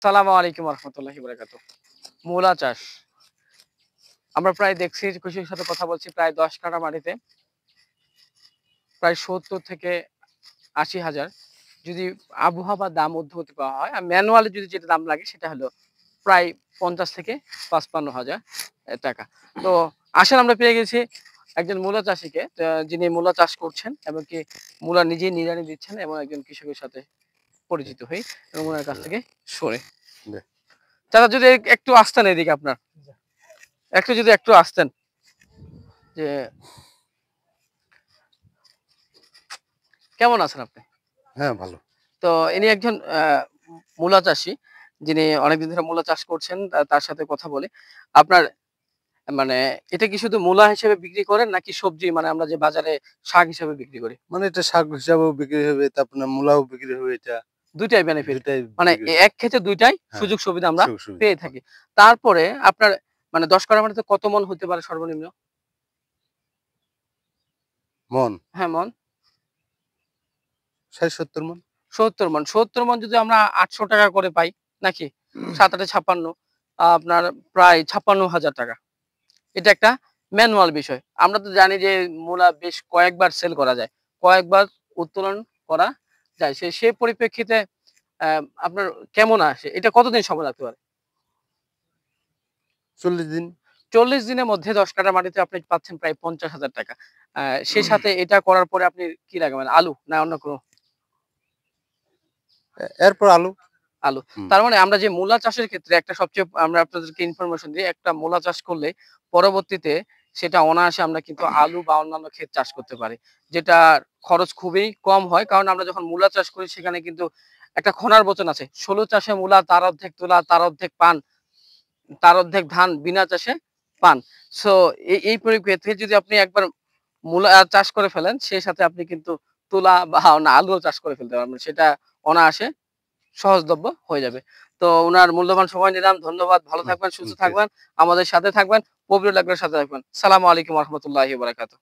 আসসালামু আলাইকুম রহমতুল্লাহি বারাকাতু। মূলা চাষ আমরা প্রায় দেখছি, কৃষকের সাথে কথা বলছি, প্রায় 10 কাঠা মাটিতে প্রায় 70 থেকে 80,000 যদি আবহাওয়া দাম মধ্যবর্তী পাওয়া হয়, আর ম্যানুয়ালি যদি যেটা দাম লাগে সেটা হলো প্রায় 50 থেকে 55,000 টাকা। তো আসলে আমরা পেয়ে গেছি একজন মূলা চাষীকে, যিনি মূলা চাষ করছেন এবং কি মূলা নিজেই নিড়ানি দিচ্ছেন, এবং একজন কৃষকের সাথে পরিচিত হই এবং ওনার কাছ থেকে শুনে। চাচা যদি একটু আসতেন এদিকে, আপনার একটু আসতেন, যে কেমন আছেন আপনি? হ্যাঁ, ভালো। তো ইনি একজন মূলা চাষী, যিনি অনেকদিন ধরে মূলা চাষ করছেন। তার সাথে কথা বলি। আপনার মানে এটা কি শুধু মূলা হিসেবে বিক্রি করেন, নাকি সবজি, মানে আমরা যে বাজারে শাক হিসেবে বিক্রি করি? মানে এটা শাক হিসাবেও বিক্রি হবে, তারপর মূলাও বিক্রি হবে এটা। ২ টাই বেনিফিট। ২ টাই মানে বিক্রি এক ক্ষেত্রে ২ টাই হ্যাঁ, সুযোগ সুবিধা আমরা সুযোগ-সুবিধা পেয়ে পান। থাকি। তারপরে আপনার মানে ১০ কাঠা মাটিতে কত মন হতে পারে সর্বনিম্ন? মন? হ্যাঁ, মন? ৬০-৭০ মন। ৭০ মন। ৭০ মন যদি আমরা ৳৮০০ করে পাই, নাকি? ৭ ৮ ৫৬, আপনার প্রায় ৳৫৬,০০০। এটা একটা ম্যানুয়াল বিষয়। আমরা তো জানি যে মূলা বেশ কয়েকবার সেল করা যায়। কয়েকবার উত্তোলন করা যায়। সেই পরিপ্রেক্ষিতে আ আপনার কেমন আসে? এটা কতদিন সময় লাগতে পারে? ৪০ দিন। ৪০ দিনের মধ্যে ১০ কাঠা মাটিতে আপনি পাচ্ছেন প্রায় ৳৫০,০০০। সেই সাথে এটা করার পরে আপনি কি লাগাবেন? আলু না অন্য কোনো? এরপর আলু। আলু। হুম। তার মানে আমরা যে মূলা চাষের ক্ষেত্রে একটা সবচেয়ে, আমরা আপনাদেরকে ইনফরমেশন দিই, একটা মূলা চাষ করলে পরবর্তীতে সেটা অনায়াসে আমরা কিন্তু আলু বা অন্যান্য ক্ষেত চাষ করতে পারি। যেটার খরচ খুবই কম হয়। কারণ আমরা যখন মূলা চাষ করি সেখানে কিন্তু একটা খনার বচন আছে। ১৬ চাষে মূলা, তার অর্ধেক তুলা, তার অর্ধেক পান, তার অর্ধেক ধান, বিনা চাষে পান। সো এই পরিপ্রেক্ষিতে যদি আপনি একবার মূলা চাষ করে ফেলেন, সেই সাথে আপনি কিন্তু তুলা বা আলুও চাষ করে ফেলতে পারবেন। সেটা অনায়াসে সহজলভ্য হয়ে যাবে। তো উনার মূল্যবান সময় নিলাম। ধন্যবাদ। ভালো থাকবেন, সুস্থ ঠিক আছে। থাকবেন। আমাদের সাথে থাকবেন। প্রবীর লাগবের সাথে থাকবেন। সালামু আলাইকুম ওয়া রাহমাতুল্লাহি ওয়া বারাকাতুহু।